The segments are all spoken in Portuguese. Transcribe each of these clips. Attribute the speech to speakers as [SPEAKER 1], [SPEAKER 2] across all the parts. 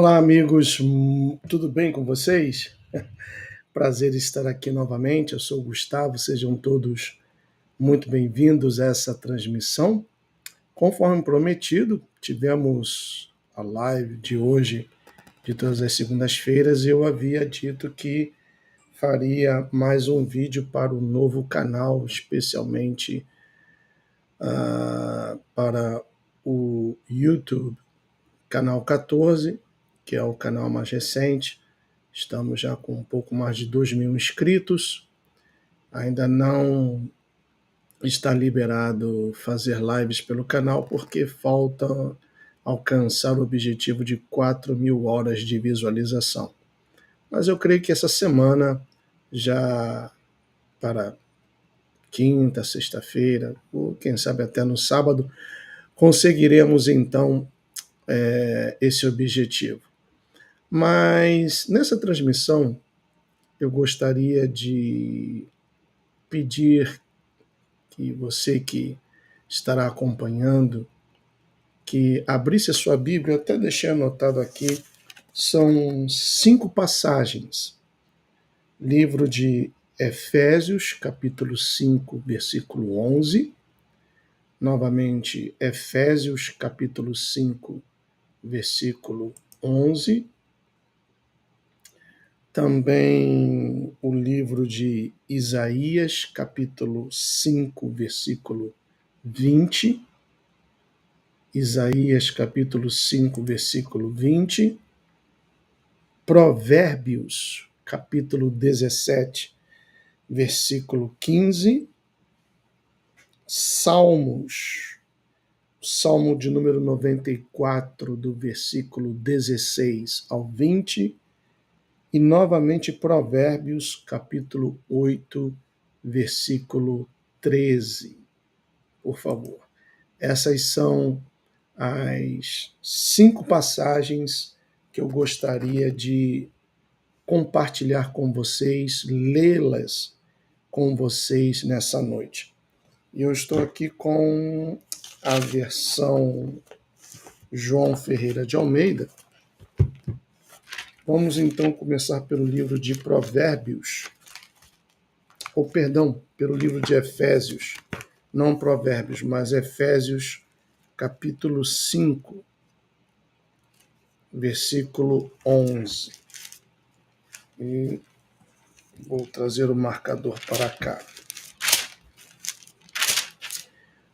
[SPEAKER 1] Olá, amigos, tudo bem com vocês? Prazer estar aqui novamente. Eu sou o Gustavo, sejam todos muito bem-vindos a essa transmissão. Conforme prometido, tivemos a live de hoje, de todas as segundas-feiras, e eu havia dito que faria mais um vídeo para o novo canal, especialmente para o YouTube, canal 14, que é o canal mais recente. Estamos já com um pouco mais de 2.000 inscritos. Ainda não está liberado fazer lives pelo canal porque falta alcançar o objetivo de 4.000 horas de visualização. Mas eu creio que essa semana, já para quinta, sexta-feira, ou quem sabe até no sábado, conseguiremos então esse objetivo. Mas nessa transmissão eu gostaria de pedir que você que estará acompanhando, que abrisse a sua Bíblia, eu até deixei anotado aqui, são 5 passagens. Livro de Efésios, capítulo 5, versículo 11. Novamente, Efésios, capítulo 5, versículo 11. Também o livro de Isaías, capítulo 5, versículo 20. Isaías, capítulo 5, versículo 20. Provérbios, capítulo 17, versículo 15. Salmos, Salmo de número 94, do versículo 16 ao 20. E novamente Provérbios, capítulo 8, versículo 13. Por favor. Essas são as 5 passagens que eu gostaria de compartilhar com vocês, lê-las com vocês nessa noite. E eu estou aqui com a versão João Ferreira de Almeida. Vamos então começar pelo livro de Provérbios, ou perdão, pelo livro de Efésios, não Provérbios, mas Efésios, capítulo 5, versículo 11. E vou trazer o marcador para cá.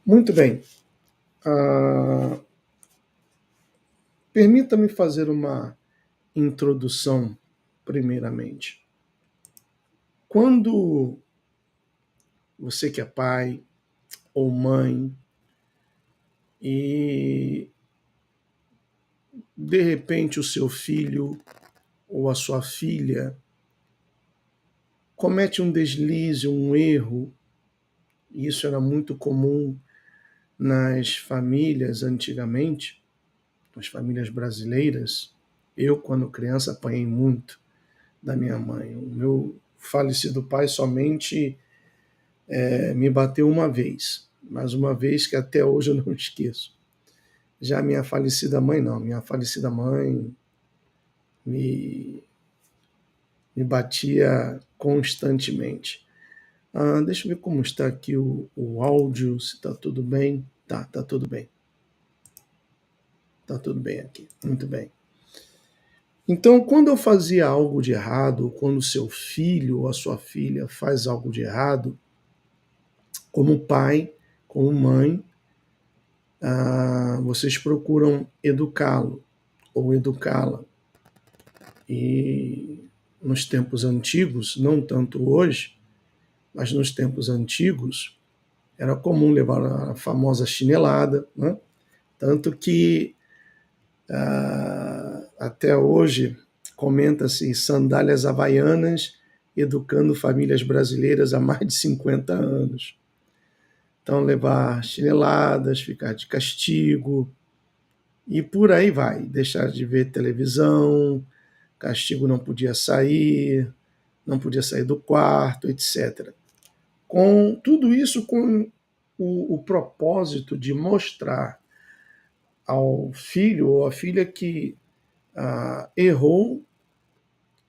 [SPEAKER 1] Muito bem. Permita-me fazer uma introdução, primeiramente. Quando você que é pai ou mãe e de repente o seu filho ou a sua filha comete um deslize, um erro, e isso era muito comum nas famílias antigamente, nas famílias brasileiras. Eu, quando criança, apanhei muito da minha mãe. O meu falecido pai somente me bateu uma vez, mas uma vez que até hoje eu não esqueço. Já minha falecida mãe, não. Minha falecida mãe me batia constantemente. Deixa eu ver como está aqui o áudio, se está tudo bem. Tá tudo bem. Tá tudo bem aqui, muito bem. Então, quando eu fazia algo de errado, ou quando o seu filho ou a sua filha faz algo de errado, como pai, como mãe, vocês procuram educá-lo ou educá-la. E nos tempos antigos, não tanto hoje, mas nos tempos antigos, era comum levar a famosa chinelada, né? Tanto que até hoje comenta-se sandálias havaianas educando famílias brasileiras há mais de 50 anos. Então, levar chineladas, ficar de castigo, e por aí vai. Deixar de ver televisão, castigo não podia sair do quarto, etc. Com tudo isso com o propósito de mostrar ao filho ou à filha que errou,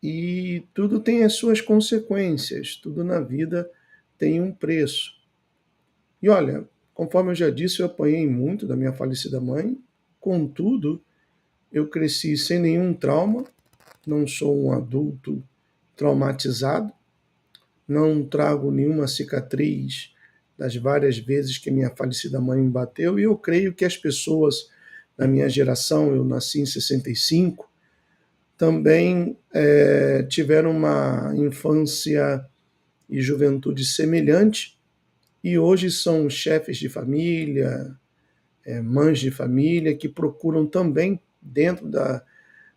[SPEAKER 1] e tudo tem as suas consequências, tudo na vida tem um preço. E olha, conforme eu já disse, eu apanhei muito da minha falecida mãe, contudo, eu cresci sem nenhum trauma, não sou um adulto traumatizado, não trago nenhuma cicatriz das várias vezes que minha falecida mãe me bateu, e eu creio que as pessoas da minha geração, eu nasci em 65, também tiveram uma infância e juventude semelhante, e hoje são chefes de família, mães de família, que procuram também, dentro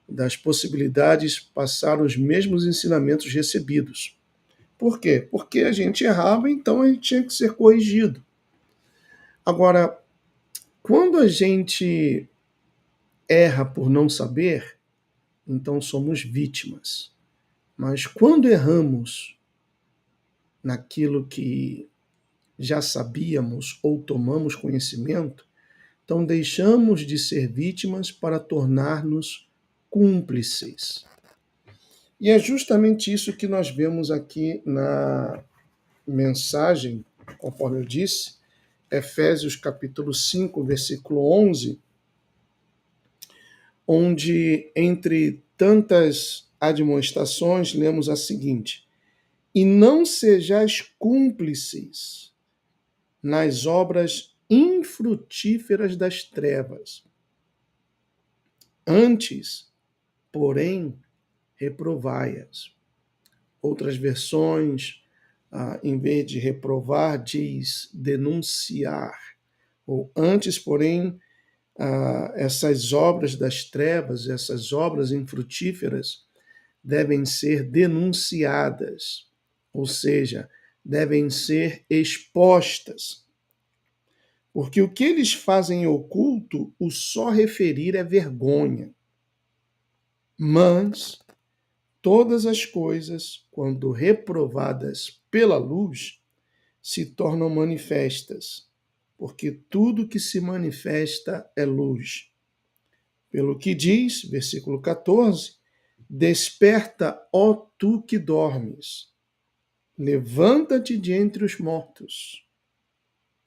[SPEAKER 1] das possibilidades, passar os mesmos ensinamentos recebidos. Por quê? Porque a gente errava, então a gente tinha que ser corrigido. Agora, quando a gente erra por não saber, então somos vítimas. Mas quando erramos naquilo que já sabíamos ou tomamos conhecimento, então deixamos de ser vítimas para tornar-nos cúmplices. E é justamente isso que nós vemos aqui na mensagem, conforme eu disse, Efésios capítulo 5, versículo 11, onde, entre tantas admoestações, lemos a seguinte: e não sejais cúmplices nas obras infrutíferas das trevas. Antes, porém, reprovai-as. Outras versões, em vez de reprovar, diz denunciar. Ou antes, porém, essas obras das trevas, essas obras infrutíferas, devem ser denunciadas, ou seja, devem ser expostas. Porque o que eles fazem em oculto, o só referir é vergonha. Mas todas as coisas, quando reprovadas pela luz, se tornam manifestas, porque tudo que se manifesta é luz. Pelo que diz, versículo 14, desperta, ó tu que dormes, levanta-te de entre os mortos.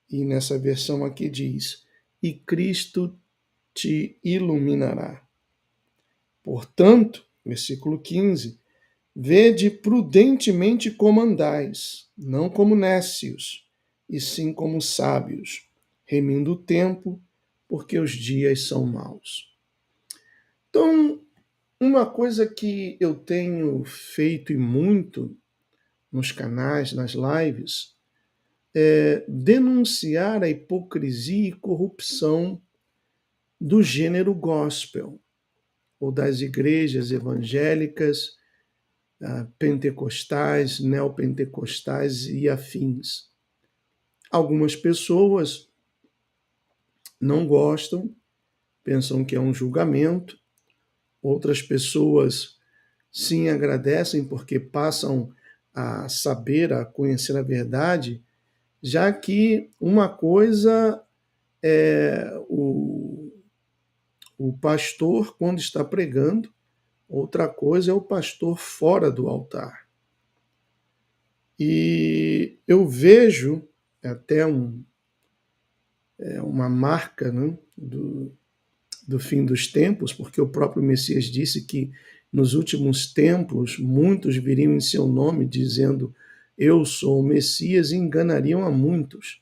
[SPEAKER 1] E nessa versão aqui diz, e Cristo te iluminará. Portanto, versículo 15, vede prudentemente como andais, não como nécios, e sim como sábios, remindo o tempo, porque os dias são maus. Então, uma coisa que eu tenho feito e muito nos canais, nas lives, é denunciar a hipocrisia e corrupção do gênero gospel, ou das igrejas evangélicas, pentecostais, neopentecostais e afins. Algumas pessoas não gostam, pensam que é um julgamento, outras pessoas sim agradecem porque passam a saber, a conhecer a verdade, já que uma coisa é o pastor quando está pregando, outra coisa é o pastor fora do altar. E eu vejo até uma marca, né, do fim dos tempos, porque o próprio Messias disse que nos últimos tempos muitos viriam em seu nome dizendo eu sou o Messias e enganariam a muitos.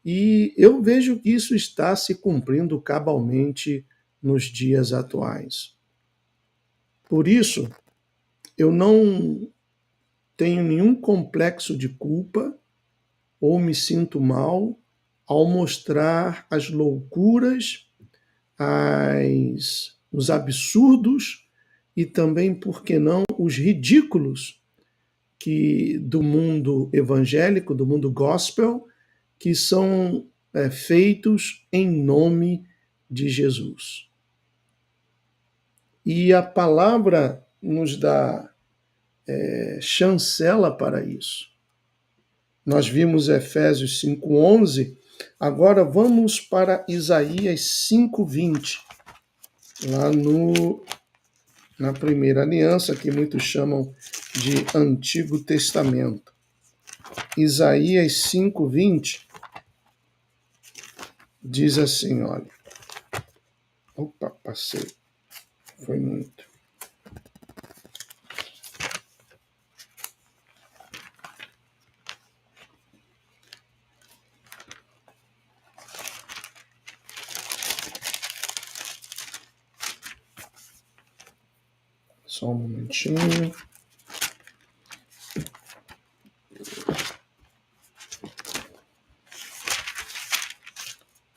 [SPEAKER 1] E eu vejo que isso está se cumprindo cabalmente nos dias atuais. Por isso, eu não tenho nenhum complexo de culpa ou me sinto mal ao mostrar as loucuras, os absurdos e também, por que não, os ridículos do mundo evangélico, do mundo gospel, que são feitos em nome de Jesus. E a palavra nos dá chancela para isso. Nós vimos Efésios 5:11, agora vamos para Isaías 5:20, lá no na primeira aliança, que muitos chamam de Antigo Testamento. Isaías 5:20 diz assim, olha. Opa, passei. Foi muito. Só um momentinho.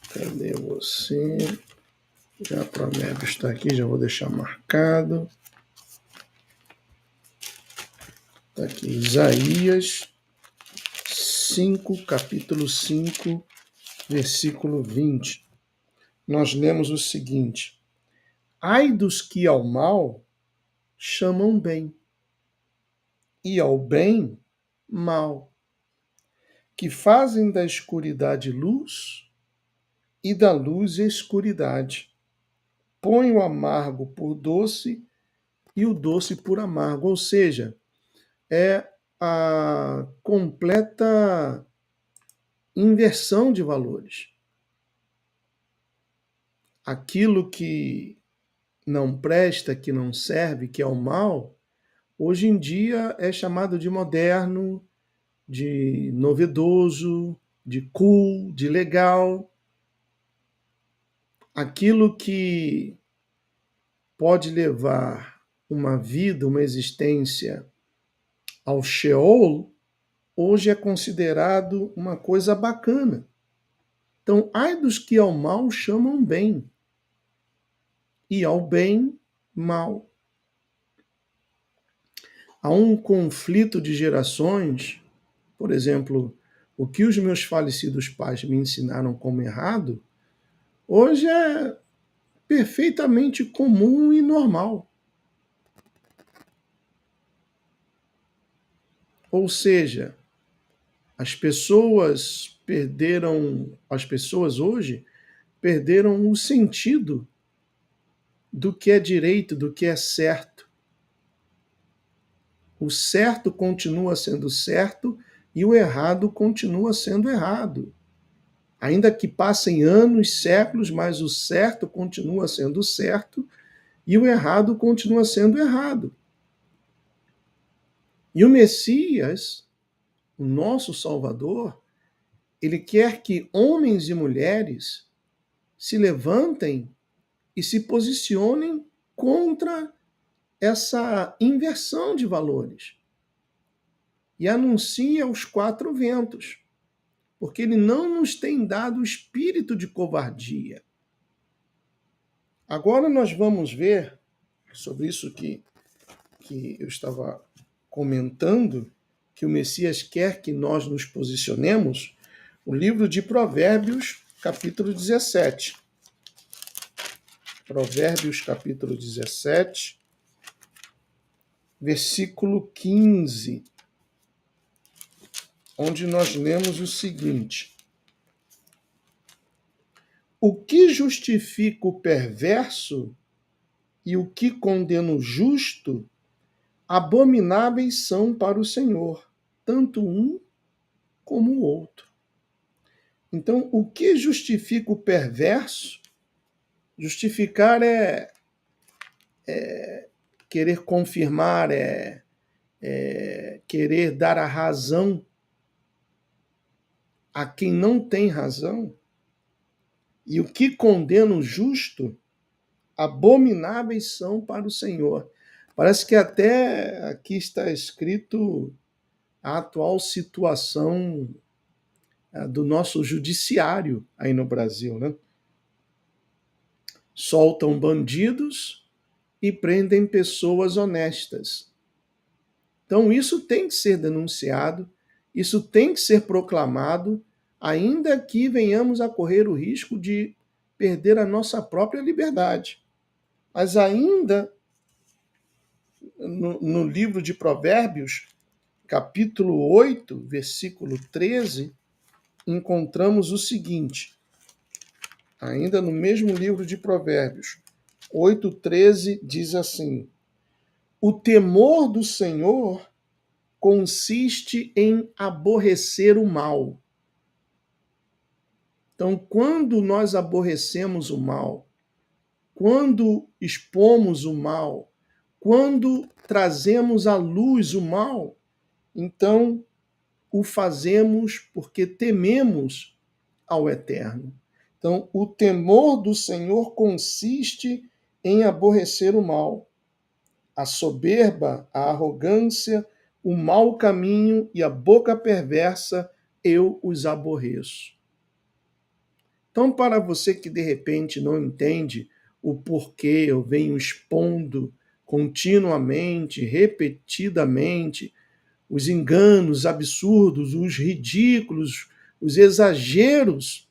[SPEAKER 1] Cadê você? Já Provérbios está aqui, já vou deixar marcado. Está aqui, Isaías 5, capítulo 5, versículo 20. Nós lemos o seguinte: ai dos que ao mal chamam bem, e ao bem mal, que fazem da escuridade luz e da luz escuridade. Põe o amargo por doce e o doce por amargo. Ou seja, é a completa inversão de valores. Aquilo que não presta, que não serve, que é o mal, hoje em dia é chamado de moderno, de novedoso, de cool, de legal. Aquilo que pode levar uma vida, uma existência ao Sheol, hoje é considerado uma coisa bacana. Então, ai dos que ao mal chamam bem, e ao bem, mal. Há um conflito de gerações, por exemplo, o que os meus falecidos pais me ensinaram como errado, hoje é perfeitamente comum e normal. Ou seja, as pessoas hoje perderam o sentido do que é direito, do que é certo. O certo continua sendo certo e o errado continua sendo errado. Ainda que passem anos, séculos, mas o certo continua sendo certo e o errado continua sendo errado. E o Messias, o nosso Salvador, ele quer que homens e mulheres se levantem e se posicionem contra essa inversão de valores. E anuncia aos quatro ventos, porque ele não nos tem dado o espírito de covardia. Agora nós vamos ver, sobre isso que eu estava comentando, que o Messias quer que nós nos posicionemos, o livro de Provérbios, capítulo 17. Provérbios, capítulo 17, versículo 15, onde nós lemos o seguinte: o que justifica o perverso e o que condena o justo, abomináveis são para o Senhor, tanto um como o outro. Então, o que justifica o perverso? Justificar é querer confirmar, é querer dar a razão a quem não tem razão. E o que condena o justo, abomináveis são para o Senhor. Parece que até aqui está escrito a atual situação do nosso judiciário aí no Brasil, né? Soltam bandidos e prendem pessoas honestas. Então isso tem que ser denunciado, isso tem que ser proclamado, ainda que venhamos a correr o risco de perder a nossa própria liberdade. Mas ainda no livro de Provérbios, capítulo 8, versículo 13, encontramos o seguinte, ainda no mesmo livro de Provérbios, 8:13 diz assim: O temor do Senhor consiste em aborrecer o mal. Então, quando nós aborrecemos o mal, quando expomos o mal, quando trazemos à luz o mal, então o fazemos porque tememos ao Eterno. Então, o temor do Senhor consiste em aborrecer o mal. A soberba, a arrogância, o mau caminho e a boca perversa, eu os aborreço. Então, para você que de repente não entende o porquê eu venho expondo continuamente, repetidamente, os enganos absurdos, os ridículos, os exageros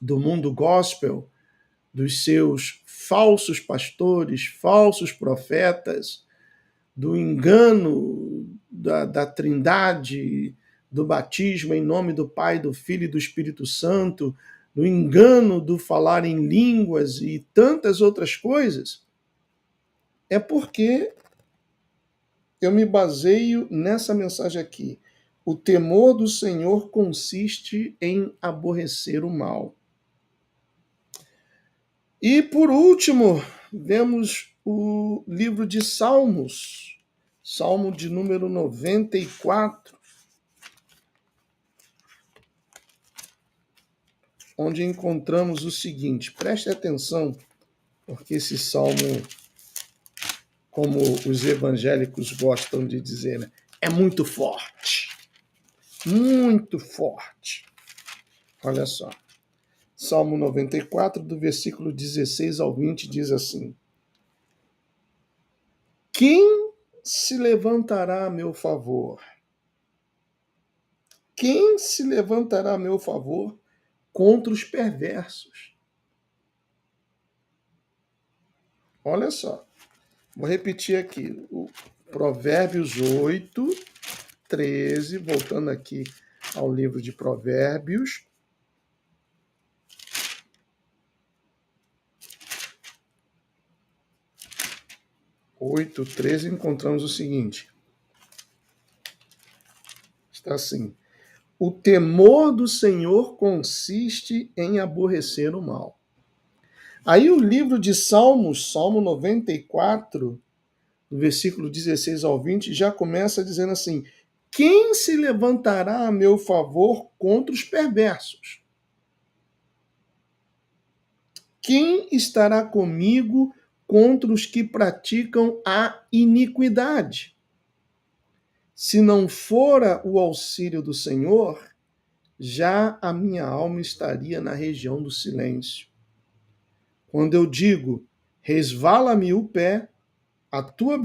[SPEAKER 1] do mundo gospel, dos seus falsos pastores, falsos profetas, do engano da Trindade, do batismo em nome do Pai, do Filho e do Espírito Santo, do engano do falar em línguas e tantas outras coisas, é porque eu me baseio nessa mensagem aqui. O temor do Senhor consiste em aborrecer o mal. E, por último, vemos o livro de Salmos, Salmo de número 94, onde encontramos o seguinte, preste atenção, porque esse salmo, como os evangélicos gostam de dizer, né, é muito forte. Muito forte. Olha só. Salmo 94, do versículo 16 ao 20, diz assim: Quem se levantará a meu favor? Quem se levantará a meu favor contra os perversos? Olha só. Vou repetir aqui. O Provérbios 8, 13, voltando aqui ao livro de Provérbios. Oito, 13, encontramos o seguinte. Está assim: o temor do Senhor consiste em aborrecer o mal. Aí o livro de Salmos, Salmo 94, do versículo 16 ao 20, já começa dizendo assim: quem se levantará a meu favor contra os perversos? Quem estará comigo contra os que praticam a iniquidade? Se não fora o auxílio do Senhor, já a minha alma estaria na região do silêncio. Quando eu digo, resvala-me o pé, a tua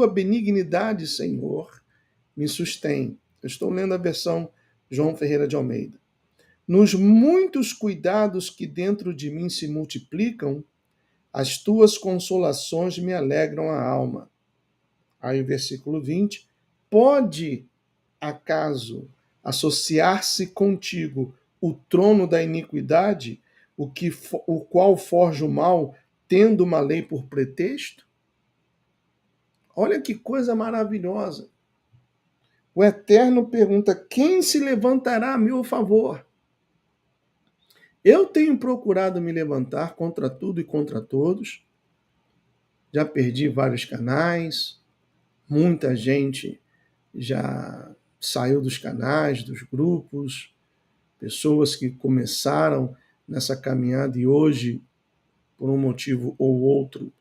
[SPEAKER 1] benignidade, Senhor, me sustém. Eu estou lendo a versão João Ferreira de Almeida. Nos muitos cuidados que dentro de mim se multiplicam, as tuas consolações me alegram a alma. Aí o versículo 20. Pode, acaso, associar-se contigo o trono da iniquidade, o qual forja o mal, tendo uma lei por pretexto? Olha que coisa maravilhosa. O Eterno pergunta: quem se levantará a meu favor? Eu tenho procurado me levantar contra tudo e contra todos. Já perdi vários canais, muita gente já saiu dos canais, dos grupos, pessoas que começaram nessa caminhada e hoje, por um motivo ou outro,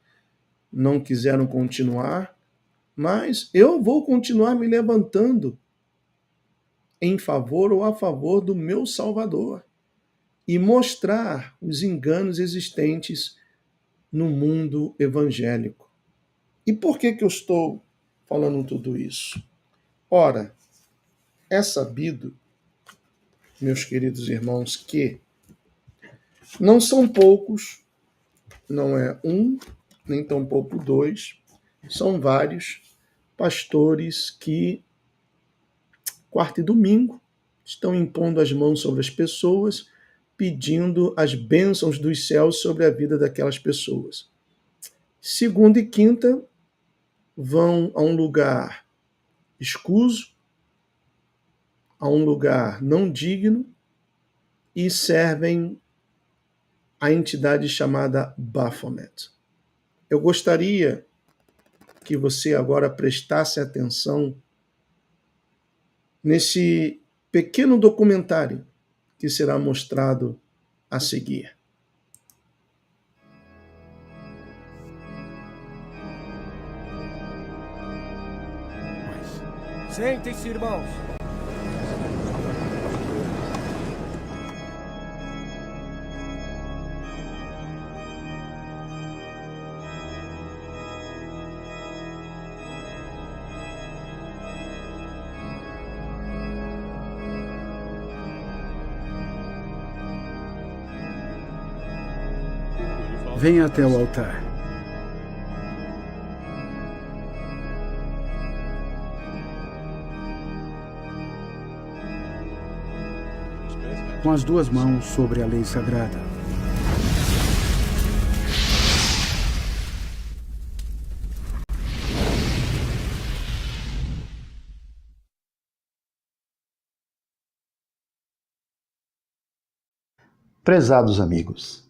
[SPEAKER 1] não quiseram continuar, mas eu vou continuar me levantando em favor ou a favor do meu Salvador e mostrar os enganos existentes no mundo evangélico. E por que eu estou falando tudo isso? Ora, é sabido, meus queridos irmãos, que não são poucos, não é um, nem tampouco dois, são vários pastores que, quarta e domingo, estão impondo as mãos sobre as pessoas, pedindo as bênçãos dos céus sobre a vida daquelas pessoas. Segunda e quinta, vão a um lugar escuso, a um lugar não digno e servem a entidade chamada Baphomet. Eu gostaria que você agora prestasse atenção nesse pequeno documentário que será mostrado a seguir.
[SPEAKER 2] Sentem-se, irmãos.
[SPEAKER 3] Venha até o altar. Com as duas mãos sobre a lei sagrada.
[SPEAKER 4] Prezados amigos,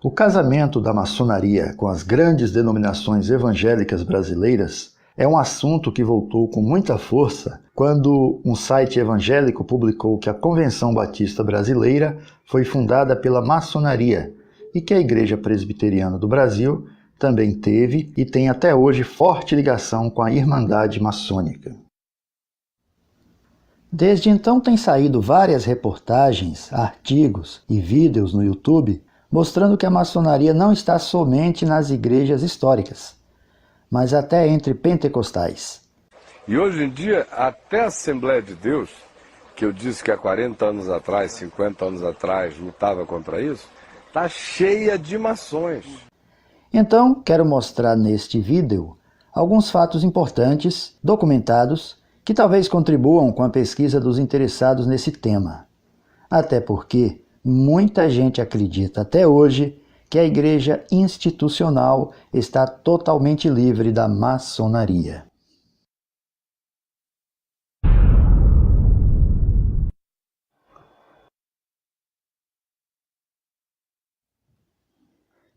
[SPEAKER 4] o casamento da maçonaria com as grandes denominações evangélicas brasileiras é um assunto que voltou com muita força quando um site evangélico publicou que a Convenção Batista Brasileira foi fundada pela maçonaria e que a Igreja Presbiteriana do Brasil também teve e tem até hoje forte ligação com a Irmandade Maçônica. Desde então têm saído várias reportagens, artigos e vídeos no YouTube mostrando que a maçonaria não está somente nas igrejas históricas, mas até entre pentecostais.
[SPEAKER 5] E hoje em dia, até a Assembleia de Deus, que eu disse que há 40 anos atrás, 50 anos atrás, lutava contra isso, está cheia de maçons.
[SPEAKER 4] Então, quero mostrar neste vídeo alguns fatos importantes, documentados, que talvez contribuam com a pesquisa dos interessados nesse tema. Até porque muita gente acredita até hoje que a igreja institucional está totalmente livre da maçonaria.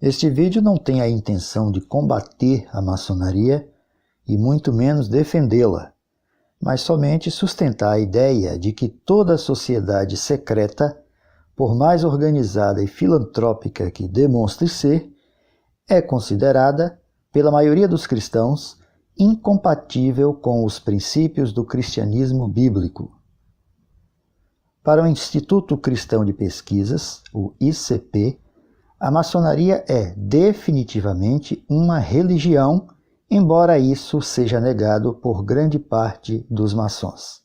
[SPEAKER 4] Este vídeo não tem a intenção de combater a maçonaria e muito menos defendê-la, mas somente sustentar a ideia de que toda sociedade secreta, por mais organizada e filantrópica que demonstre ser, é considerada, pela maioria dos cristãos, incompatível com os princípios do cristianismo bíblico. Para o Instituto Cristão de Pesquisas, o ICP, a maçonaria é definitivamente uma religião, embora isso seja negado por grande parte dos maçons.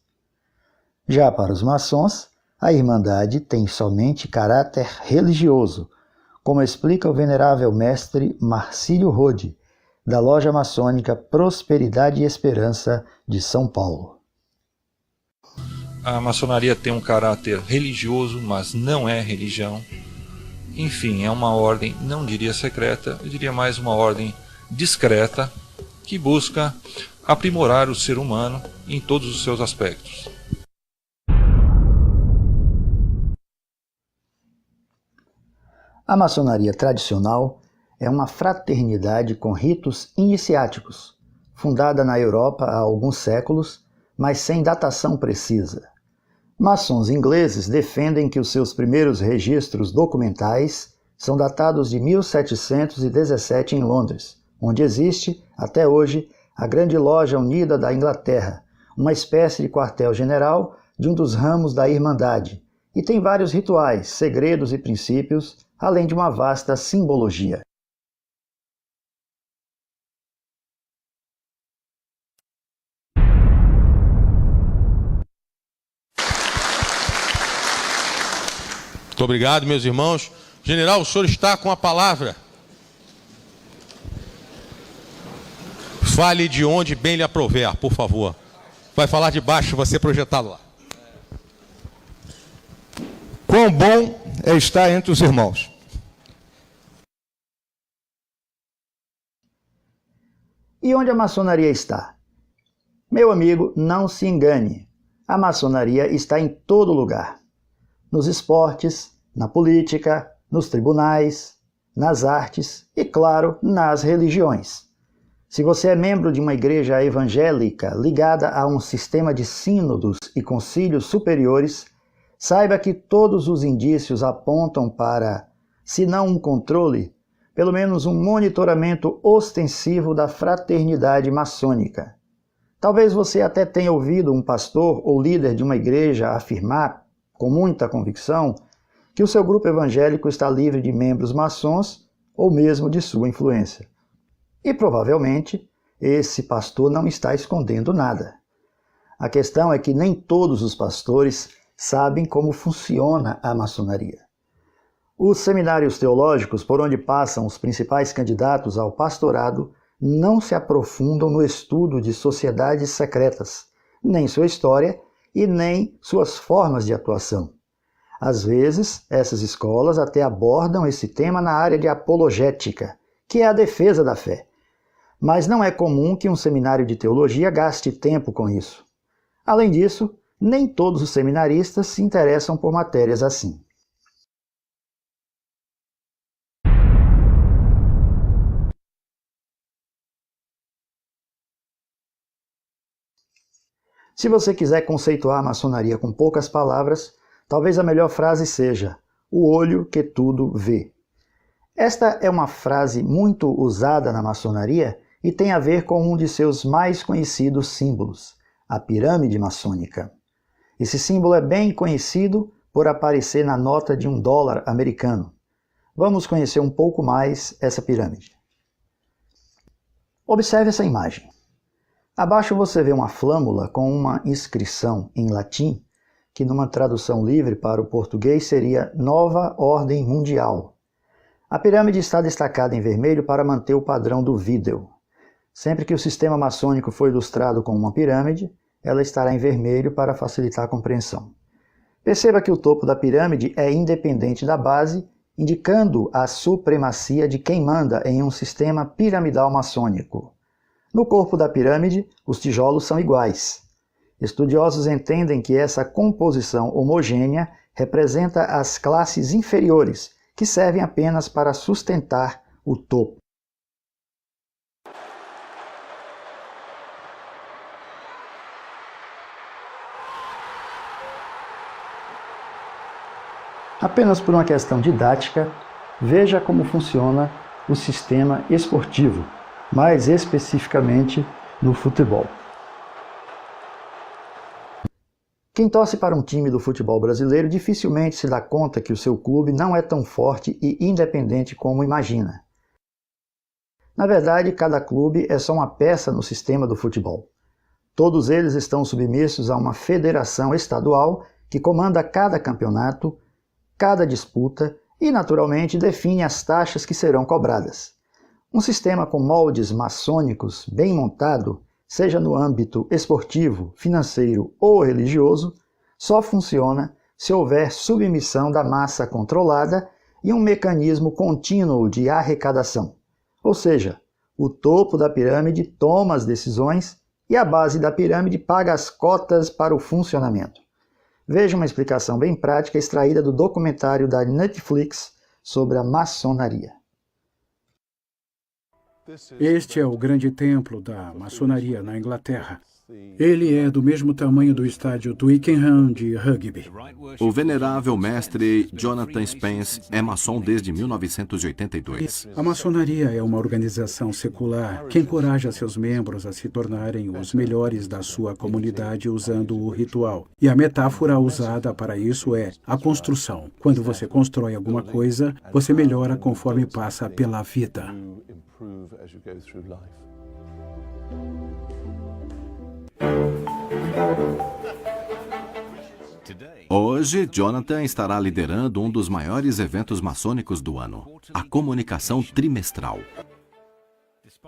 [SPEAKER 4] Já para os maçons, a Irmandade tem somente caráter religioso, como explica o venerável mestre Marcílio Rode, da loja maçônica Prosperidade e Esperança de São Paulo.
[SPEAKER 6] A maçonaria tem um caráter religioso, mas não é religião. Enfim, é uma ordem, não diria secreta, eu diria mais uma ordem discreta, que busca aprimorar o ser humano em todos os seus aspectos.
[SPEAKER 4] A maçonaria tradicional é uma fraternidade com ritos iniciáticos, fundada na Europa há alguns séculos, mas sem datação precisa. Maçons ingleses defendem que os seus primeiros registros documentais são datados de 1717 em Londres, onde existe, até hoje, a Grande Loja Unida da Inglaterra, uma espécie de quartel-general de um dos ramos da Irmandade, e tem vários rituais, segredos e princípios, além de uma vasta simbologia.
[SPEAKER 7] Muito obrigado, meus irmãos. General, o senhor está com a palavra. Fale de onde bem lhe aprouver, por favor. Vai falar de baixo, você projetado lá.
[SPEAKER 2] Quão bom é estar entre os irmãos.
[SPEAKER 4] E onde a maçonaria está? Meu amigo, não se engane. A maçonaria está em todo lugar. Nos esportes, na política, nos tribunais, nas artes e, claro, nas religiões. Se você é membro de uma igreja evangélica ligada a um sistema de sínodos e concílios superiores, saiba que todos os indícios apontam para, se não um controle, pelo menos um monitoramento ostensivo da fraternidade maçônica. Talvez você até tenha ouvido um pastor ou líder de uma igreja afirmar, com muita convicção, que o seu grupo evangélico está livre de membros maçons ou mesmo de sua influência. E provavelmente esse pastor não está escondendo nada. A questão é que nem todos os pastores sabem como funciona a maçonaria. Os seminários teológicos por onde passam os principais candidatos ao pastorado não se aprofundam no estudo de sociedades secretas, nem sua história e nem suas formas de atuação. Às vezes, essas escolas até abordam esse tema na área de apologética, que é a defesa da fé. Mas não é comum que um seminário de teologia gaste tempo com isso. Além disso, nem todos os seminaristas se interessam por matérias assim. Se você quiser conceituar a maçonaria com poucas palavras, talvez a melhor frase seja: o olho que tudo vê. Esta é uma frase muito usada na maçonaria e tem a ver com um de seus mais conhecidos símbolos, a pirâmide maçônica. Esse símbolo é bem conhecido por aparecer na nota de $1 americano. Vamos conhecer um pouco mais essa pirâmide. Observe essa imagem. Abaixo você vê uma flâmula com uma inscrição em latim, que numa tradução livre para o português seria Nova Ordem Mundial. A pirâmide está destacada em vermelho para manter o padrão do vídeo. Sempre que o sistema maçônico for ilustrado com uma pirâmide, ela estará em vermelho para facilitar a compreensão. Perceba que o topo da pirâmide é independente da base, indicando a supremacia de quem manda em um sistema piramidal maçônico. No corpo da pirâmide, os tijolos são iguais. Estudiosos entendem que essa composição homogênea representa as classes inferiores, que servem apenas para sustentar o topo. Apenas por uma questão didática, veja como funciona o sistema esportivo, mais especificamente no futebol. Quem torce para um time do futebol brasileiro dificilmente se dá conta que o seu clube não é tão forte e independente como imagina. Na verdade, cada clube é só uma peça no sistema do futebol. Todos eles estão submissos a uma federação estadual que comanda cada campeonato, cada disputa e, naturalmente, define as taxas que serão cobradas. Um sistema com moldes maçônicos bem montado, seja no âmbito esportivo, financeiro ou religioso, só funciona se houver submissão da massa controlada e um mecanismo contínuo de arrecadação. Ou seja, o topo da pirâmide toma as decisões e a base da pirâmide paga as cotas para o funcionamento. Veja uma explicação bem prática extraída do documentário da Netflix sobre a maçonaria.
[SPEAKER 3] Este é o grande templo da maçonaria na Inglaterra. Ele é do mesmo tamanho do estádio Twickenham de rugby.
[SPEAKER 8] O venerável mestre Jonathan Spence é maçom desde 1982.
[SPEAKER 3] A maçonaria é uma organização secular que encoraja seus membros a se tornarem os melhores da sua comunidade usando o ritual. E a metáfora usada para isso é a construção. Quando você constrói alguma coisa, você melhora conforme passa pela vida.
[SPEAKER 8] Hoje, Jonathan estará liderando um dos maiores eventos maçônicos do ano, a comunicação trimestral.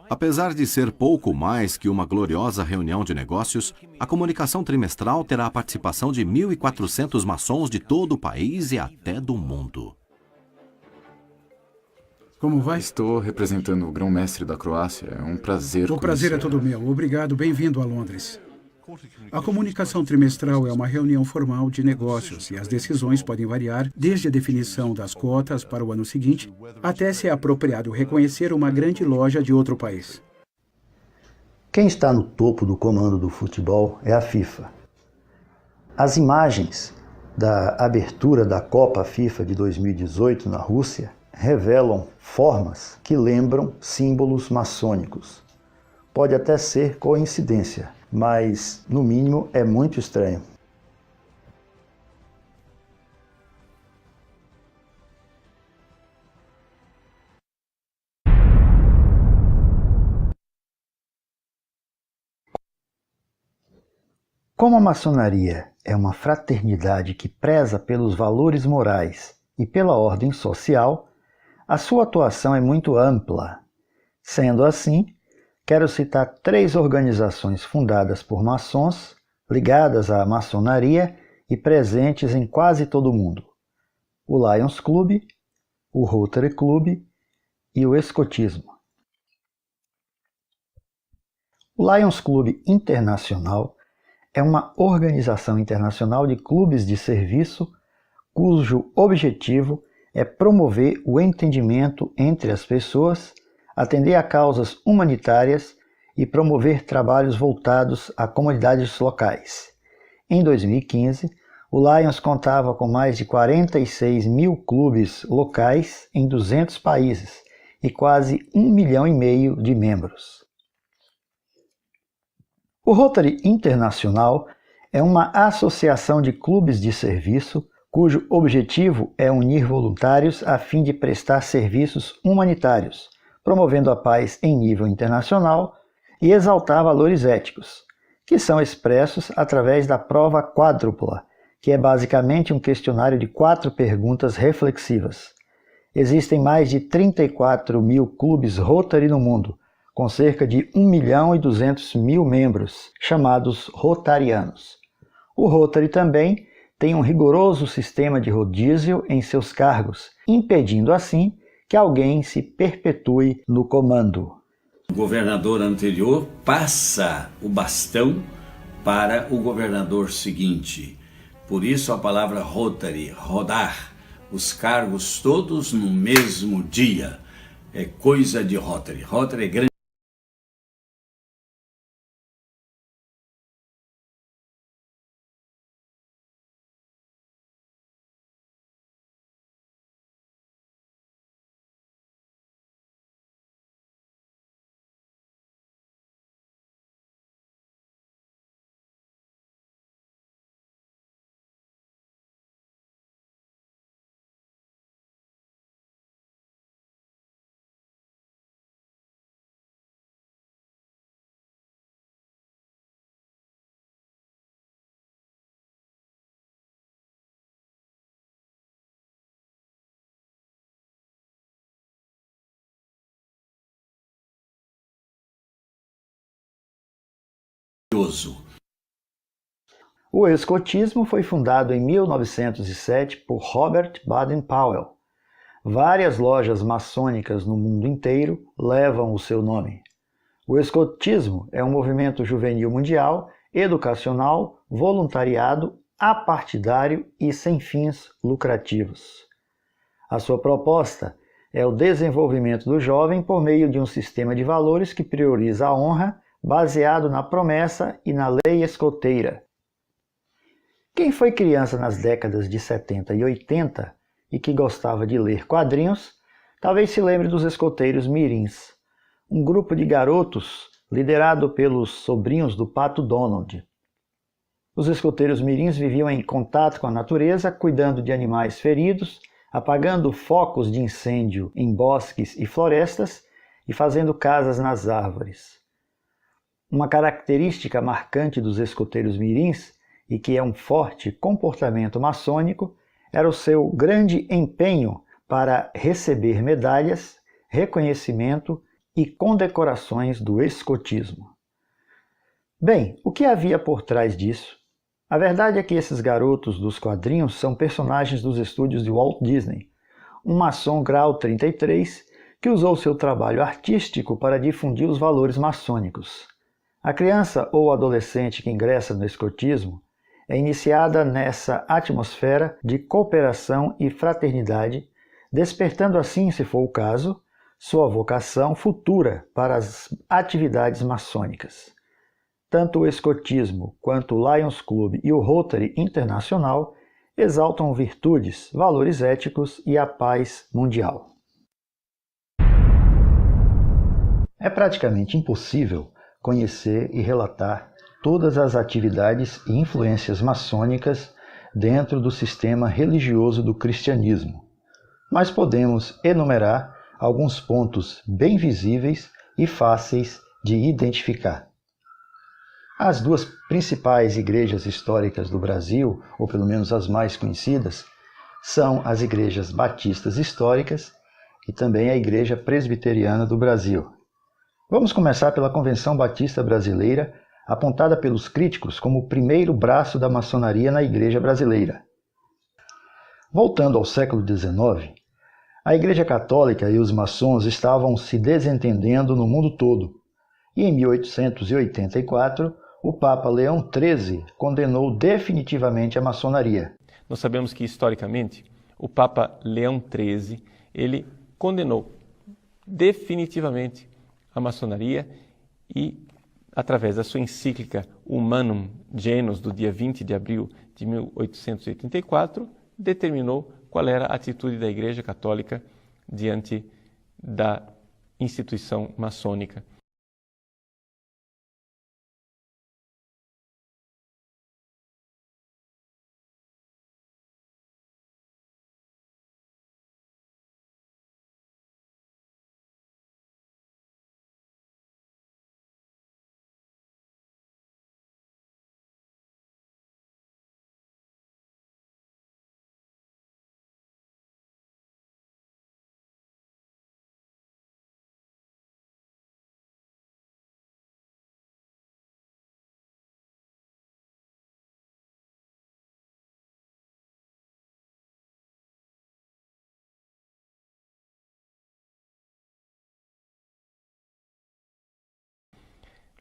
[SPEAKER 8] Apesar de ser pouco mais que uma gloriosa reunião de negócios, a comunicação trimestral terá a participação de 1.400 maçons de todo o país e até do mundo.
[SPEAKER 3] Como vai?
[SPEAKER 9] Estou representando o grão-mestre da Croácia. É um prazer.
[SPEAKER 3] O prazer é todo meu. Obrigado. Bem-vindo a Londres. A comunicação trimestral é uma reunião formal de negócios e as decisões podem variar desde a definição das cotas para o ano seguinte até se é apropriado reconhecer uma grande loja de outro país.
[SPEAKER 4] Quem está no topo do comando do futebol é a FIFA. As imagens da abertura da Copa FIFA de 2018 na Rússia revelam formas que lembram símbolos maçônicos. Pode até ser coincidência, mas, no mínimo, é muito estranho. Como a maçonaria é uma fraternidade que preza pelos valores morais e pela ordem social, a sua atuação é muito ampla. Sendo assim, quero citar 3 organizações fundadas por maçons, ligadas à maçonaria e presentes em quase todo o mundo: o Lions Club, o Rotary Club e o Escotismo. O Lions Club Internacional é uma organização internacional de clubes de serviço cujo objetivo é promover o entendimento entre as pessoas, atender a causas humanitárias e promover trabalhos voltados a comunidades locais. Em 2015, o Lions contava com mais de 46 mil clubes locais em 200 países e quase 1,5 milhão de membros. O Rotary Internacional é uma associação de clubes de serviço cujo objetivo é unir voluntários a fim de prestar serviços humanitários, promovendo a paz em nível internacional e exaltar valores éticos, que são expressos através da prova quádrupla, que é basicamente um questionário de 4 perguntas reflexivas. Existem mais de 34 mil clubes Rotary no mundo, com cerca de 1.200.000 membros, chamados rotarianos. O Rotary também tem um rigoroso sistema de rodízio em seus cargos, impedindo assim que alguém se perpetue no comando.
[SPEAKER 10] O governador anterior passa o bastão para o governador seguinte. Por isso a palavra Rotary, rodar, os cargos todos no mesmo dia. É coisa de Rotary. Rotary é grande.
[SPEAKER 4] O escotismo foi fundado em 1907 por Robert Baden-Powell. Várias lojas maçônicas no mundo inteiro levam o seu nome. O escotismo é um movimento juvenil mundial, educacional, voluntariado, apartidário e sem fins lucrativos. A sua proposta é o desenvolvimento do jovem por meio de um sistema de valores que prioriza a honra, baseado na promessa e na lei escoteira. Quem foi criança nas décadas de 70 e 80 e que gostava de ler quadrinhos, talvez se lembre dos escoteiros mirins, um grupo de garotos liderado pelos sobrinhos do Pato Donald. Os escoteiros mirins viviam em contato com a natureza, cuidando de animais feridos, apagando focos de incêndio em bosques e florestas e fazendo casas nas árvores. Uma característica marcante dos escoteiros mirins, e que é um forte comportamento maçônico, era o seu grande empenho para receber medalhas, reconhecimento e condecorações do escotismo. Bem, o que havia por trás disso? A verdade é que esses garotos dos quadrinhos são personagens dos estúdios de Walt Disney. Um maçom grau 33 que usou seu trabalho artístico para difundir os valores maçônicos. A criança ou adolescente que ingressa no escotismo é iniciada nessa atmosfera de cooperação e fraternidade, despertando assim, se for o caso, sua vocação futura para as atividades maçônicas. Tanto o escotismo quanto o Lions Club e o Rotary Internacional exaltam virtudes, valores éticos e a paz mundial. É praticamente impossível conhecer e relatar todas as atividades e influências maçônicas dentro do sistema religioso do cristianismo, mas podemos enumerar alguns pontos bem visíveis e fáceis de identificar. As duas principais igrejas históricas do Brasil, ou pelo menos as mais conhecidas, são as igrejas batistas históricas e também a Igreja Presbiteriana do Brasil. Vamos começar pela Convenção Batista Brasileira, apontada pelos críticos como o primeiro braço da maçonaria na Igreja brasileira. Voltando ao século XIX, a Igreja Católica e os maçons estavam se desentendendo no mundo todo, e em 1884, o Papa Leão XIII condenou definitivamente a maçonaria.
[SPEAKER 11] Nós sabemos que, historicamente, o Papa Leão XIII ele condenou definitivamente a maçonaria e, através da sua encíclica Humanum Genus, do dia 20 de abril de 1884, determinou qual era a atitude da Igreja Católica diante da instituição maçônica.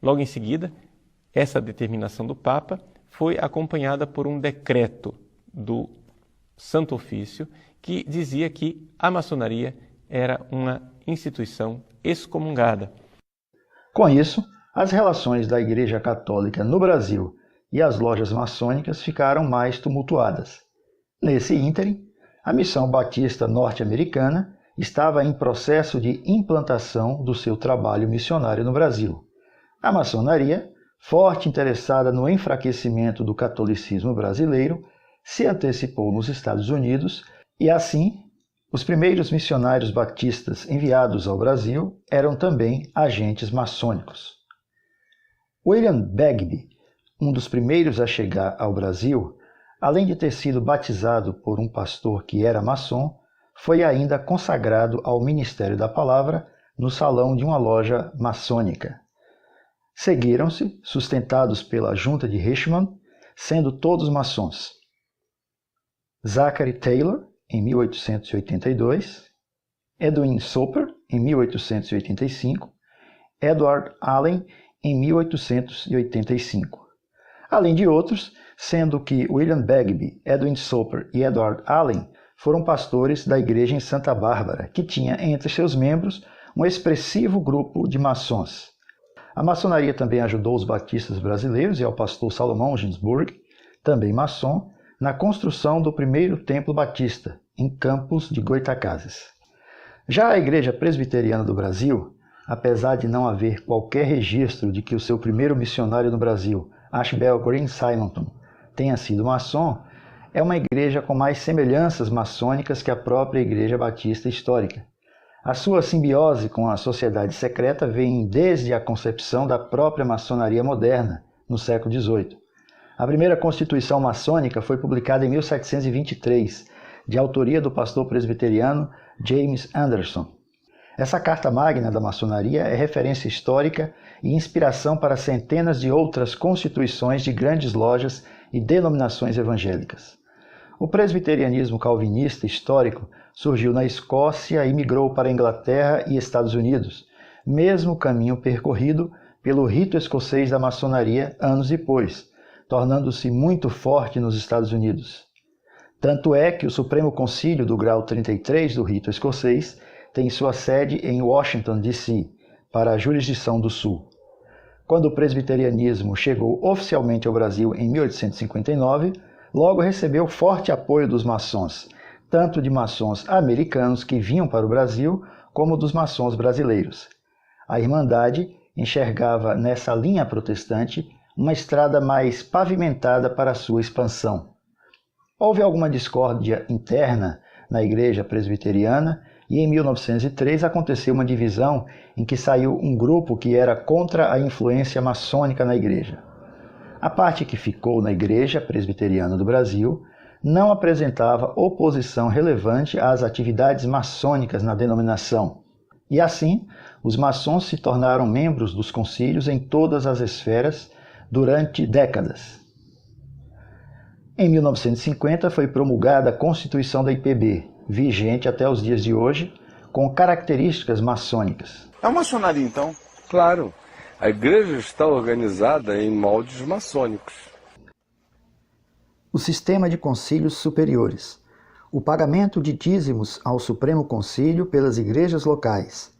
[SPEAKER 11] Logo em seguida, essa determinação do Papa foi acompanhada por um decreto do Santo Ofício que dizia que a maçonaria era uma instituição excomungada.
[SPEAKER 4] Com isso, as relações da Igreja Católica no Brasil e as lojas maçônicas ficaram mais tumultuadas. Nesse ínterim, a Missão Batista Norte-Americana estava em processo de implantação do seu trabalho missionário no Brasil. A maçonaria, forte interessada no enfraquecimento do catolicismo brasileiro, se antecipou nos Estados Unidos e, assim, os primeiros missionários batistas enviados ao Brasil eram também agentes maçônicos. William Bagby, um dos primeiros a chegar ao Brasil, além de ter sido batizado por um pastor que era maçom, foi ainda consagrado ao ministério da palavra no salão de uma loja maçônica. Seguiram-se, sustentados pela Junta de Richmond, sendo todos maçons: Zachary Taylor, em 1882, Edwin Soper, em 1885, Edward Allen, em 1885. Além de outros, sendo que William Bagby, Edwin Soper e Edward Allen foram pastores da igreja em Santa Bárbara, que tinha entre seus membros um expressivo grupo de maçons. A maçonaria também ajudou os batistas brasileiros e ao pastor Salomão Ginsburg, também maçom, na construção do primeiro templo batista, em Campos de Goytacazes. Já a Igreja Presbiteriana do Brasil, apesar de não haver qualquer registro de que o seu primeiro missionário no Brasil, Ashbel Green Simonton, tenha sido maçom, é uma igreja com mais semelhanças maçônicas que a própria Igreja Batista histórica. A sua simbiose com a sociedade secreta vem desde a concepção da própria maçonaria moderna, no século XVIII. A primeira Constituição maçônica foi publicada em 1723, de autoria do pastor presbiteriano James Anderson. Essa carta magna da maçonaria é referência histórica e inspiração para centenas de outras constituições de grandes lojas e denominações evangélicas. O presbiterianismo calvinista histórico surgiu na Escócia e migrou para a Inglaterra e Estados Unidos, mesmo caminho percorrido pelo rito escocês da maçonaria anos depois, tornando-se muito forte nos Estados Unidos. Tanto é que o Supremo Concílio do grau 33 do rito escocês tem sua sede em Washington, D.C., para a jurisdição do Sul. Quando o presbiterianismo chegou oficialmente ao Brasil em 1859, logo recebeu forte apoio dos maçons, tanto de maçons americanos que vinham para o Brasil, como dos maçons brasileiros. A Irmandade enxergava nessa linha protestante uma estrada mais pavimentada para a sua expansão. Houve alguma discórdia interna na Igreja Presbiteriana e em 1903 aconteceu uma divisão em que saiu um grupo que era contra a influência maçônica na Igreja. A parte que ficou na Igreja Presbiteriana do Brasil não apresentava oposição relevante às atividades maçônicas na denominação. E assim, os maçons se tornaram membros dos concílios em todas as esferas durante décadas. Em 1950 foi promulgada a Constituição da IPB, vigente até os dias de hoje, com características maçônicas.
[SPEAKER 5] É uma maçonaria, então? Claro. A igreja está organizada em moldes maçônicos.
[SPEAKER 4] O sistema de concílios superiores. O pagamento de dízimos ao Supremo Concílio pelas igrejas locais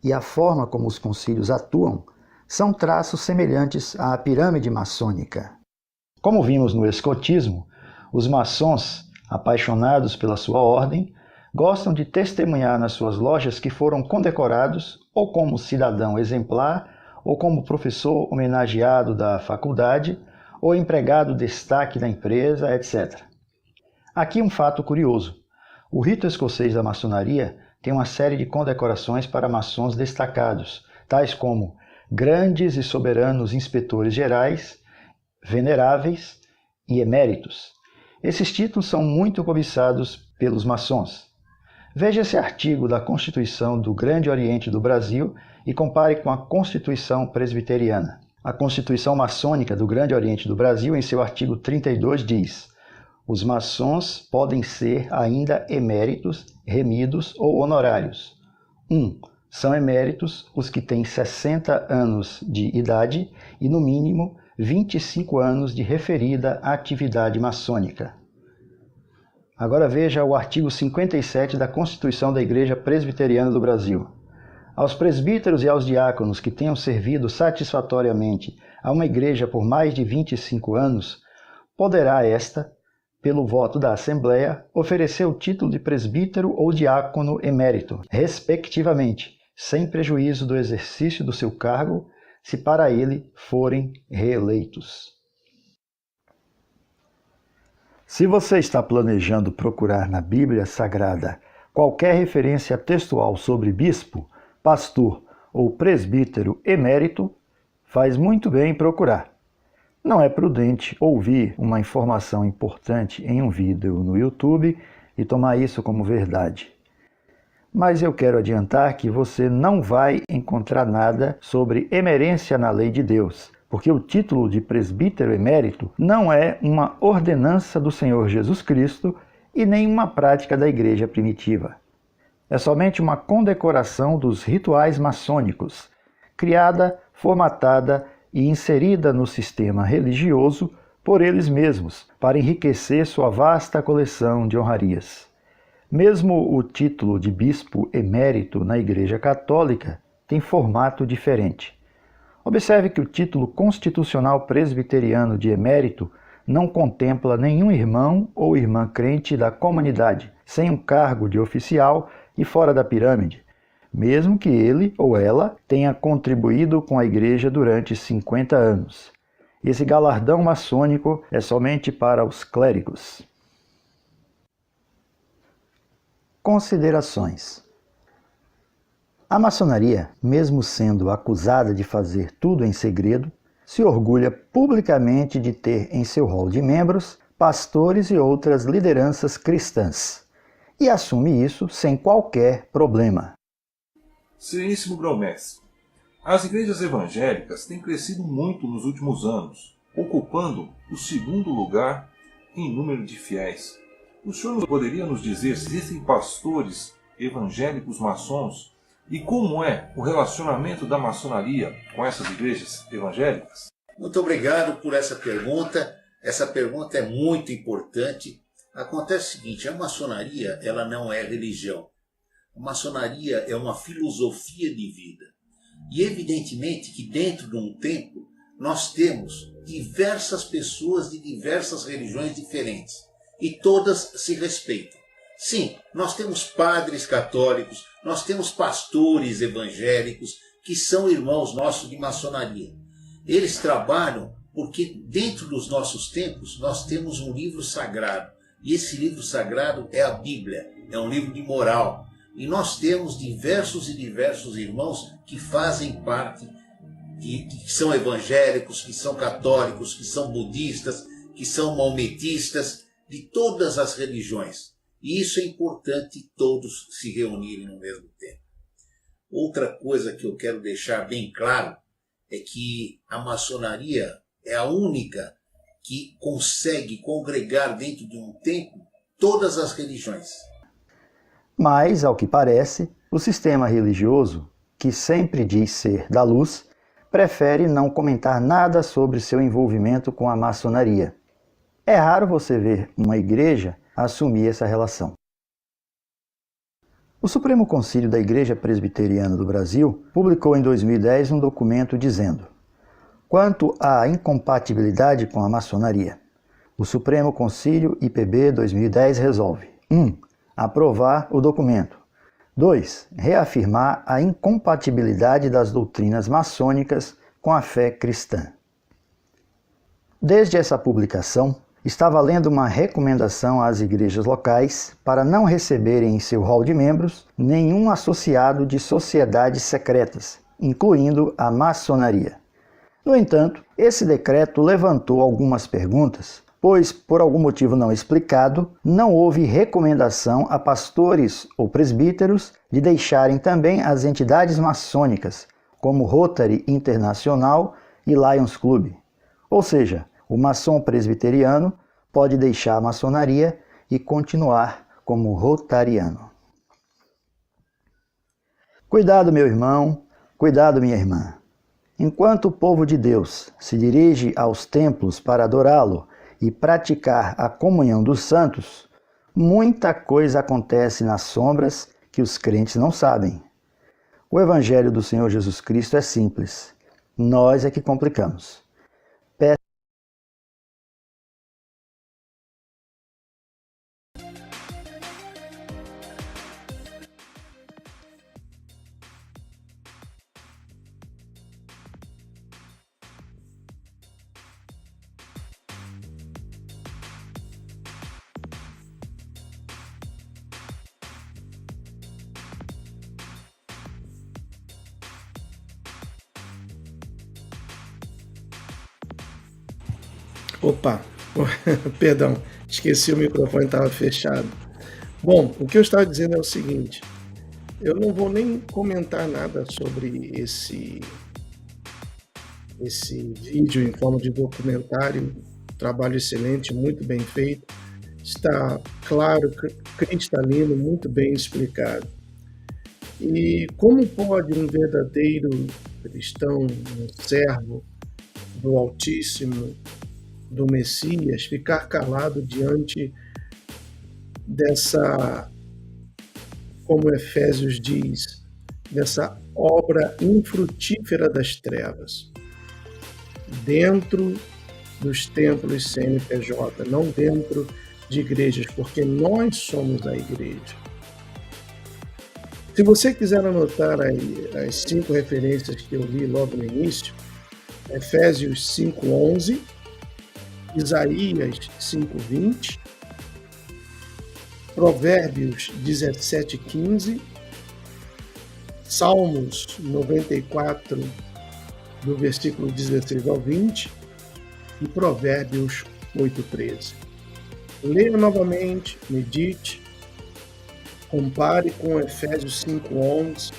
[SPEAKER 4] e a forma como os concílios atuam são traços semelhantes à pirâmide maçônica. Como vimos no escotismo, os maçons, apaixonados pela sua ordem, gostam de testemunhar nas suas lojas que foram condecorados ou como cidadão exemplar, ou como professor homenageado da faculdade, ou empregado destaque da empresa, etc. Aqui um fato curioso. O rito escocês da maçonaria tem uma série de condecorações para maçons destacados, tais como grandes e soberanos inspetores gerais, veneráveis e eméritos. Esses títulos são muito cobiçados pelos maçons. Veja esse artigo da Constituição do Grande Oriente do Brasil e compare com a Constituição Presbiteriana. A Constituição Maçônica do Grande Oriente do Brasil, em seu artigo 32, diz: os maçons podem ser ainda eméritos, remidos ou honorários. 1. São eméritos os que têm 60 anos de idade e, no mínimo, 25 anos de referida atividade maçônica. Agora veja o artigo 57 da Constituição da Igreja Presbiteriana do Brasil. Aos presbíteros e aos diáconos que tenham servido satisfatoriamente a uma igreja por mais de 25 anos, poderá esta, pelo voto da Assembleia, oferecer o título de presbítero ou diácono emérito, respectivamente, sem prejuízo do exercício do seu cargo, se para ele forem reeleitos. Se você está planejando procurar na Bíblia Sagrada qualquer referência textual sobre bispo, pastor ou presbítero emérito, faz muito bem em procurar. Não é prudente ouvir uma informação importante em um vídeo no YouTube e tomar isso como verdade. Mas eu quero adiantar que você não vai encontrar nada sobre emerência na lei de Deus, porque o título de presbítero emérito não é uma ordenança do Senhor Jesus Cristo e nem uma prática da igreja primitiva. É somente uma condecoração dos rituais maçônicos, criada, formatada e inserida no sistema religioso por eles mesmos, para enriquecer sua vasta coleção de honrarias. Mesmo o título de bispo emérito na Igreja Católica tem formato diferente. Observe que o título constitucional presbiteriano de emérito não contempla nenhum irmão ou irmã crente da comunidade, sem um cargo de oficial e fora da pirâmide, mesmo que ele ou ela tenha contribuído com a igreja durante 50 anos. Esse galardão maçônico é somente para os clérigos. Considerações. A maçonaria, mesmo sendo acusada de fazer tudo em segredo, se orgulha publicamente de ter em seu rol de membros pastores e outras lideranças cristãs, e assume isso sem qualquer problema.
[SPEAKER 6] Sereníssimo Grão-Mestre, as igrejas evangélicas têm crescido muito nos últimos anos, ocupando o segundo lugar em número de fiéis. O senhor poderia nos dizer se existem pastores evangélicos maçons e como é o relacionamento da maçonaria com essas igrejas evangélicas?
[SPEAKER 12] Muito obrigado por essa pergunta. Essa pergunta é muito importante. Acontece o seguinte, a maçonaria ela não é religião. A maçonaria é uma filosofia de vida. E evidentemente que dentro de um templo nós temos diversas pessoas de diversas religiões diferentes. E todas se respeitam. Sim, nós temos padres católicos, nós temos pastores evangélicos que são irmãos nossos de maçonaria. Eles trabalham porque dentro dos nossos templos nós temos um livro sagrado. E esse livro sagrado é a Bíblia, é um livro de moral. E nós temos diversos irmãos que fazem parte, que são evangélicos, que são católicos, que são budistas, que são maometistas, de todas as religiões. E isso é importante todos se reunirem no mesmo tempo. Outra coisa que eu quero deixar bem claro é que a maçonaria é a única que consegue congregar dentro de um templo todas as religiões.
[SPEAKER 4] Mas, ao que parece, o sistema religioso, que sempre diz ser da luz, prefere não comentar nada sobre seu envolvimento com a maçonaria. É raro você ver uma igreja assumir essa relação. O Supremo Concílio da Igreja Presbiteriana do Brasil publicou em 2010 um documento dizendo: quanto à incompatibilidade com a maçonaria, o Supremo Concílio IPB 2010 resolve 1. Aprovar o documento. 2. Reafirmar a incompatibilidade das doutrinas maçônicas com a fé cristã. Desde essa publicação, está valendo uma recomendação às igrejas locais para não receberem em seu hall de membros nenhum associado de sociedades secretas, incluindo a maçonaria. No entanto, esse decreto levantou algumas perguntas, pois, por algum motivo não explicado, não houve recomendação a pastores ou presbíteros de deixarem também as entidades maçônicas, como Rotary Internacional e Lions Club. Ou seja, o maçom presbiteriano pode deixar a maçonaria e continuar como rotariano. Cuidado, meu irmão, cuidado, minha irmã. Enquanto o povo de Deus se dirige aos templos para adorá-lo e praticar a comunhão dos santos, muita coisa acontece nas sombras que os crentes não sabem. O Evangelho do Senhor Jesus Cristo é simples. Nós é que complicamos.
[SPEAKER 1] Opa, perdão, esqueci, o microfone estava fechado. Bom, o que eu estava dizendo é o seguinte, eu não vou nem comentar nada sobre esse vídeo em forma de documentário, trabalho excelente, muito bem feito, está claro, cristalino, muito bem explicado. E como pode um verdadeiro cristão, um servo do Altíssimo, do Messias, ficar calado diante dessa, como Efésios diz, dessa obra infrutífera das trevas, dentro dos templos CNPJ, não dentro de igrejas, porque nós somos a igreja. Se você quiser anotar aí as 5 referências que eu li logo no início, Efésios 5:11, Isaías 5:20, Provérbios 17:15, Salmos 94, do versículo 16 ao 20, e Provérbios 8:13. Leia novamente, medite, compare com Efésios 5:11,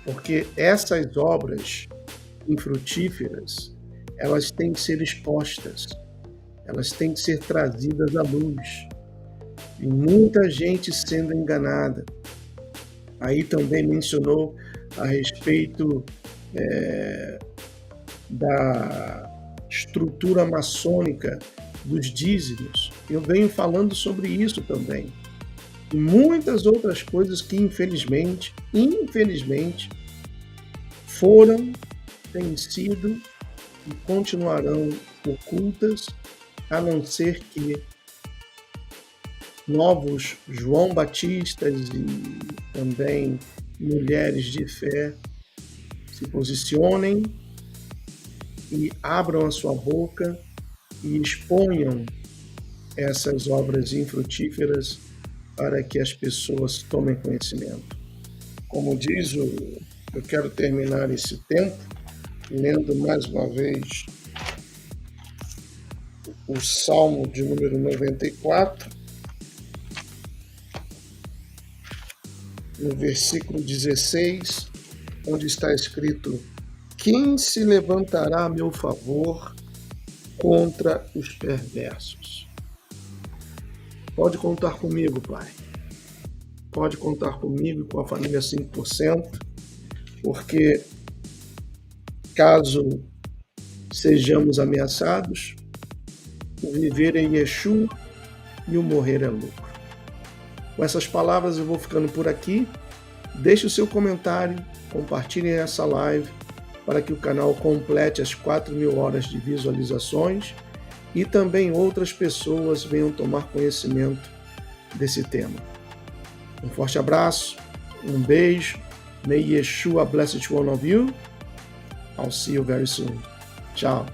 [SPEAKER 1] porque essas obras infrutíferas, elas têm que ser expostas, elas têm que ser trazidas à luz. E muita gente sendo enganada. Aí também mencionou a respeito da estrutura maçônica dos dízimos. Eu venho falando sobre isso também. E muitas outras coisas que infelizmente, foram, têm sido e continuarão ocultas, a não ser que novos João Batistas e também mulheres de fé se posicionem e abram a sua boca e exponham essas obras infrutíferas para que as pessoas tomem conhecimento. Como diz eu quero terminar esse tempo lendo mais uma vez o Salmo de número 94, no versículo 16, onde está escrito: quem se levantará a meu favor contra os perversos? Pode contar comigo, Pai. Pode contar comigo e com a família 5%, porque caso sejamos ameaçados, o viver é Yeshua e o morrer é lucro. Com essas palavras eu vou ficando por aqui. Deixe o seu comentário, compartilhem essa live para que o canal complete as 4.000 horas de visualizações e também outras pessoas venham tomar conhecimento desse tema. Um forte abraço, um beijo. May Yeshua bless each one of you. I'll see you very soon. Tchau.